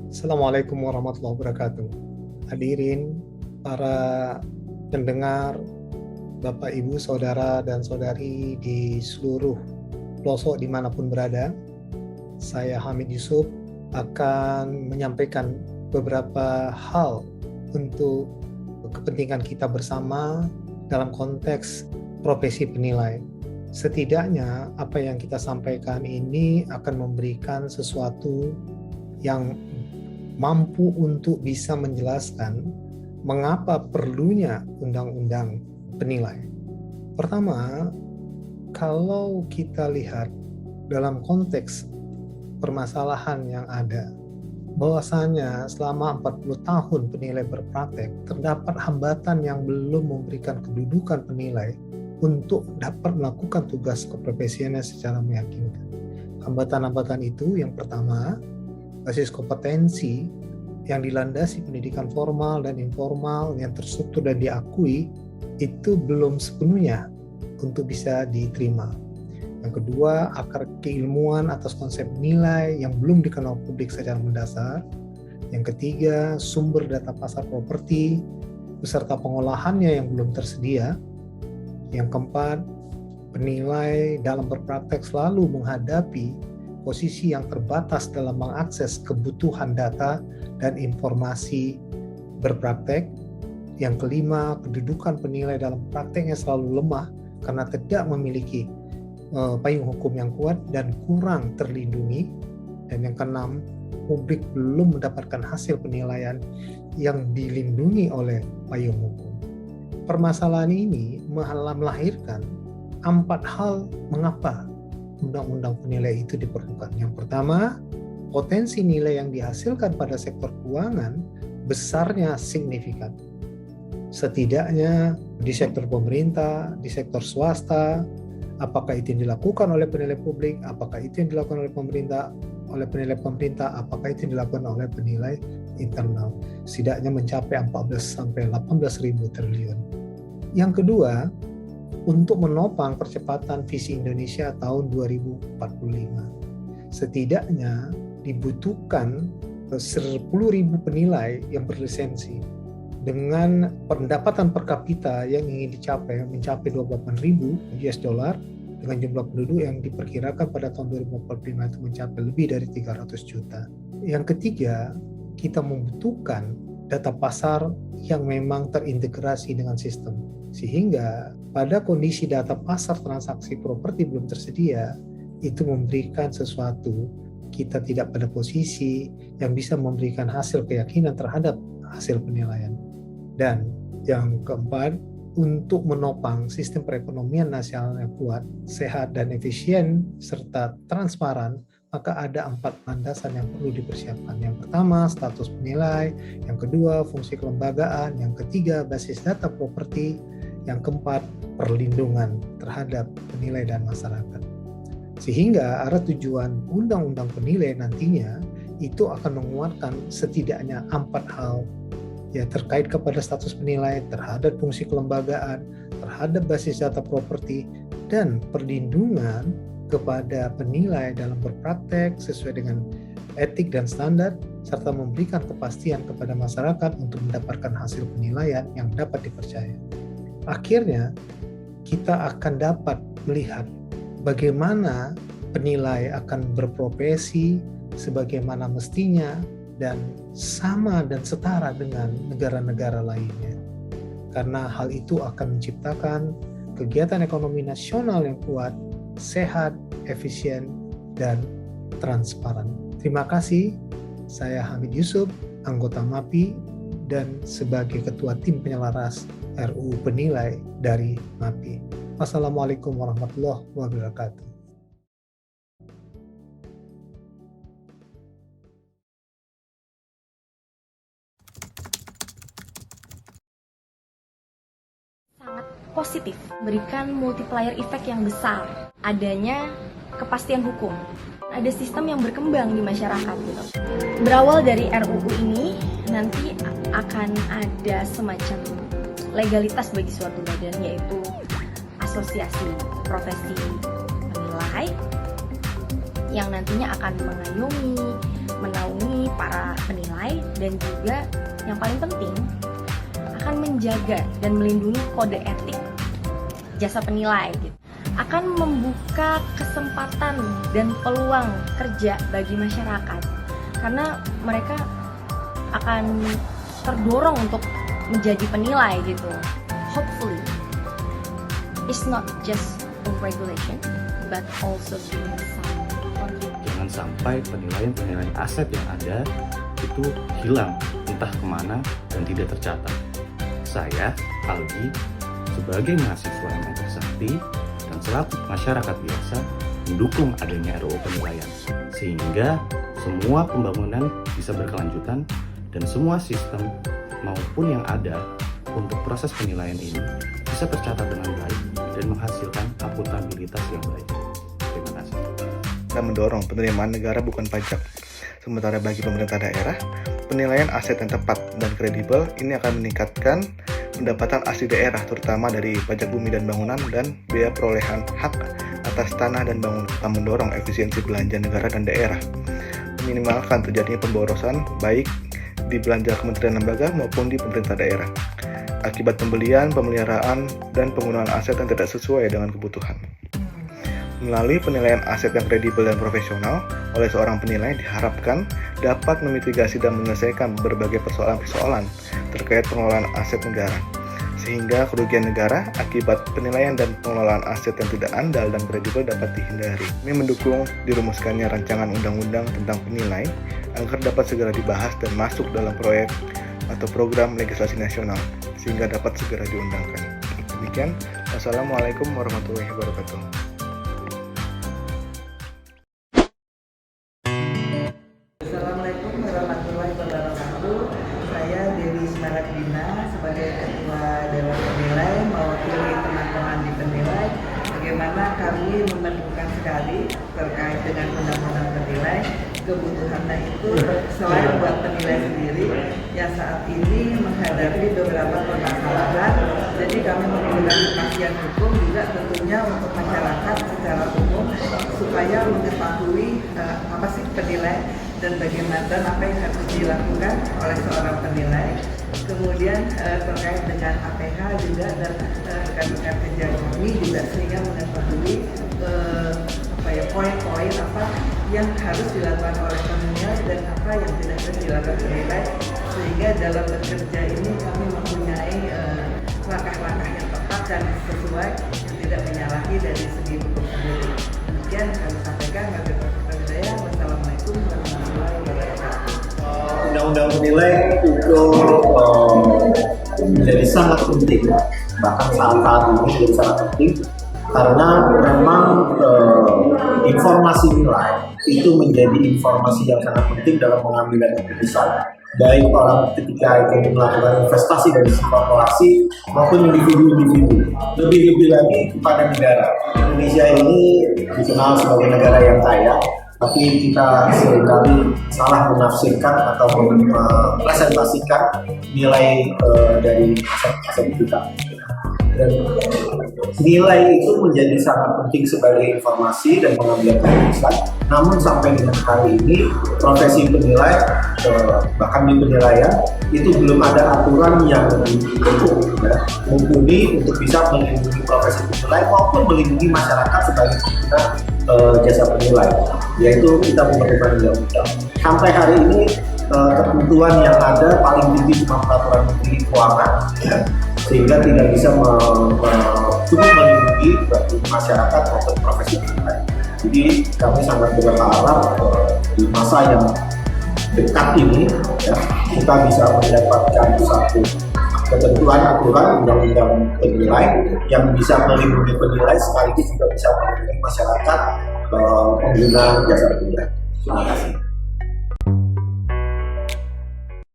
Assalamualaikum warahmatullahi wabarakatuh. Hadirin para pendengar, Bapak, Ibu, Saudara, dan Saudari di seluruh pelosok dimanapun berada, saya Hamid Yusuf akan menyampaikan beberapa hal untuk kepentingan kita bersama dalam konteks profesi penilai. Setidaknya apa yang kita sampaikan ini akan memberikan sesuatu yang mampu untuk bisa menjelaskan mengapa perlunya undang-undang penilai. Pertama, kalau kita lihat dalam konteks permasalahan yang ada, bahwasanya selama 40 tahun penilai berpraktek, terdapat hambatan yang belum memberikan kedudukan penilai untuk dapat melakukan tugas keprofesiannya secara meyakinkan. Hambatan-hambatan itu yang pertama, basis kompetensi yang dilandasi pendidikan formal dan informal yang terstruktur dan diakui itu belum sepenuhnya untuk bisa diterima. Yang kedua, akar keilmuan atas konsep nilai yang belum dikenal publik secara mendasar. Yang ketiga, sumber data pasar properti beserta pengolahannya yang belum tersedia. Yang keempat, penilai dalam berpraktek selalu menghadapi posisi yang terbatas dalam mengakses kebutuhan data dan informasi berpraktek. Yang kelima, kedudukan penilai dalam prakteknya selalu lemah karena tidak memiliki payung hukum yang kuat dan kurang terlindungi. Dan yang keenam, publik belum mendapatkan hasil penilaian yang dilindungi oleh payung hukum. Permasalahan ini melahirkan 4 hal mengapa undang-undang penilai itu diperlukan. Yang pertama, potensi nilai yang dihasilkan pada sektor keuangan besarnya signifikan. Setidaknya di sektor pemerintah, di sektor swasta, apakah itu yang dilakukan oleh penilai publik, apakah itu yang dilakukan oleh penilai pemerintah, apakah itu yang dilakukan oleh penilai internal. Setidaknya mencapai 14 sampai 18 ribu triliun. Yang kedua, untuk menopang percepatan visi Indonesia tahun 2045. Setidaknya dibutuhkan 10.000 penilai yang berlisensi dengan pendapatan per kapita yang ingin mencapai 28.000 US dollar dengan jumlah penduduk yang diperkirakan pada tahun 2045 itu mencapai lebih dari 300 juta. Yang ketiga, kita membutuhkan data pasar yang memang terintegrasi dengan sistem. Sehingga pada kondisi data pasar transaksi properti belum tersedia, itu memberikan sesuatu kita tidak pada posisi yang bisa memberikan hasil keyakinan terhadap hasil penilaian. Dan yang keempat, untuk menopang sistem perekonomian nasional yang kuat, sehat dan efisien serta transparan, maka ada 4 landasan yang perlu dipersiapkan. Yang pertama, status penilai. Yang kedua, fungsi kelembagaan. Yang ketiga, basis data properti. Yang keempat, perlindungan terhadap penilai dan masyarakat. Sehingga arah tujuan undang-undang penilai nantinya itu akan menguatkan setidaknya 4 hal ya, terkait kepada status penilai, terhadap fungsi kelembagaan, terhadap basis data properti, dan perlindungan kepada penilai dalam berpraktek sesuai dengan etik dan standar, serta memberikan kepastian kepada masyarakat untuk mendapatkan hasil penilaian yang dapat dipercaya. Akhirnya, kita akan dapat melihat bagaimana penilai akan berprofesi sebagaimana mestinya dan sama dan setara dengan negara-negara lainnya. Karena hal itu akan menciptakan kegiatan ekonomi nasional yang kuat, sehat, efisien, dan transparan. Terima kasih. Saya Hamid Yusuf, anggota MAPI, dan sebagai Ketua Tim Penyelaras RUU Penilai dari MAPI. Wassalamualaikum warahmatullahi wabarakatuh. Sangat positif, berikan multiplier effect yang besar, adanya kepastian hukum, ada sistem yang berkembang di masyarakat gitu. Berawal dari RUU ini, nanti akan ada semacam legalitas bagi suatu badan, yaitu asosiasi profesi penilai yang nantinya akan mengayomi, menaungi para penilai, dan juga yang paling penting akan menjaga dan melindungi kode etik jasa penilai gitu. Akan membuka kesempatan dan peluang kerja bagi masyarakat karena mereka akan terdorong untuk menjadi penilai gitu. Hopefully it's not just a regulation but also doing some contribution. Jangan sampai penilaian aset yang ada itu hilang entah kemana dan tidak tercatat. Saya, Aldi, sebagai mahasiswa yang bersakti dan selaku masyarakat biasa mendukung adanya RUU penilaian sehingga semua pembangunan bisa berkelanjutan dan semua sistem maupun yang ada untuk proses penilaian ini bisa tercatat dengan baik dan menghasilkan akuntabilitas yang baik. Terima kasih. Dan mendorong penerimaan negara bukan pajak. Sementara bagi pemerintah daerah, penilaian aset yang tepat dan kredibel ini akan meningkatkan pendapatan asli daerah terutama dari pajak bumi dan bangunan dan biaya perolehan hak atas tanah dan bangunan, akan mendorong efisiensi belanja negara dan daerah, meminimalkan terjadinya pemborosan baik di belanja kementerian lembaga maupun di pemerintah daerah akibat pembelian, pemeliharaan, dan penggunaan aset yang tidak sesuai dengan kebutuhan. Melalui penilaian aset yang kredibel dan profesional oleh seorang penilai diharapkan dapat memitigasi dan menyelesaikan berbagai persoalan-persoalan terkait pengelolaan aset negara, sehingga kerugian negara akibat penilaian dan pengelolaan aset yang tidak andal dan kredibel dapat dihindari. Kami mendukung dirumuskannya rancangan undang-undang tentang penilai agar dapat segera dibahas dan masuk dalam proyek atau program legislasi nasional, sehingga dapat segera diundangkan. Demikian, wassalamualaikum warahmatullahi wabarakatuh. Assalamualaikum warahmatullahi wabarakatuh. Saya Dewi Smaragdina sebagai Ketua Dewan Penilai mewakili teman-teman di penilai. Bagaimana kami memerlukan sekali terkait dengan undang-undang penilai. Kebutuhannya itu selain buat penilai sendiri yang saat ini menghadapi beberapa permasalahan. Jadi kami memerlukan kepastian hukum juga tentunya untuk masyarakat secara umum supaya mengetahui apa sih penilai dan bagaimana dan apa yang harus dilakukan oleh seorang penilai. Kemudian terkait dengan APH juga dan rekan-rekan kerja kami juga sehingga mengetahui poin-poin apa yang harus dilakukan oleh penilai dan apa yang tidak harus dilakukan penilai, sehingga dalam bekerja ini kami mempunyai langkah-langkah yang tepat dan sesuai yang tidak menyalahi dari segi hukum sendiri. Demikian kami sampaikan. Wassalamualaikum warahmatullahi wabarakatuh. Undang-undang penilai itu menjadi sangat penting, bahkan saat ini menjadi sangat penting karena memang informasi nilai itu menjadi informasi yang sangat penting dalam pengambilan keputusan, baik orang ketika ingin melakukan investasi dari korporasi maupun individu-individu. Lebih-lebih lagi kepada negara. Indonesia ini dikenal sebagai negara yang kaya, tapi kita seringkali salah menafsirkan atau mempresentasikan nilai dari aset-aset kita. Dan nilai itu menjadi sangat penting sebagai informasi dan pengambilan keputusan. Namun sampai dengan hari ini profesi penilai bahkan di penilaian itu belum ada aturan yang cukup mumpuni untuk bisa melindungi profesi penilai maupun melindungi masyarakat sebagai pengguna jasa penilai, yaitu kita memerlukan undang-undang. Sampai hari ini ketentuan yang ada paling tinggi cuma peraturan menteri keuangan, sehingga tidak bisa cukup melindungi bagi masyarakat maupun profesi penilai. Jadi kami sangat berharap di masa yang dekat ini kita bisa mendapatkan satu ketentuan aturan undang-undang penilai yang bisa melindungi penilai sekaligus juga bisa melindungi masyarakat pengguna jasa penilai. Terima kasih.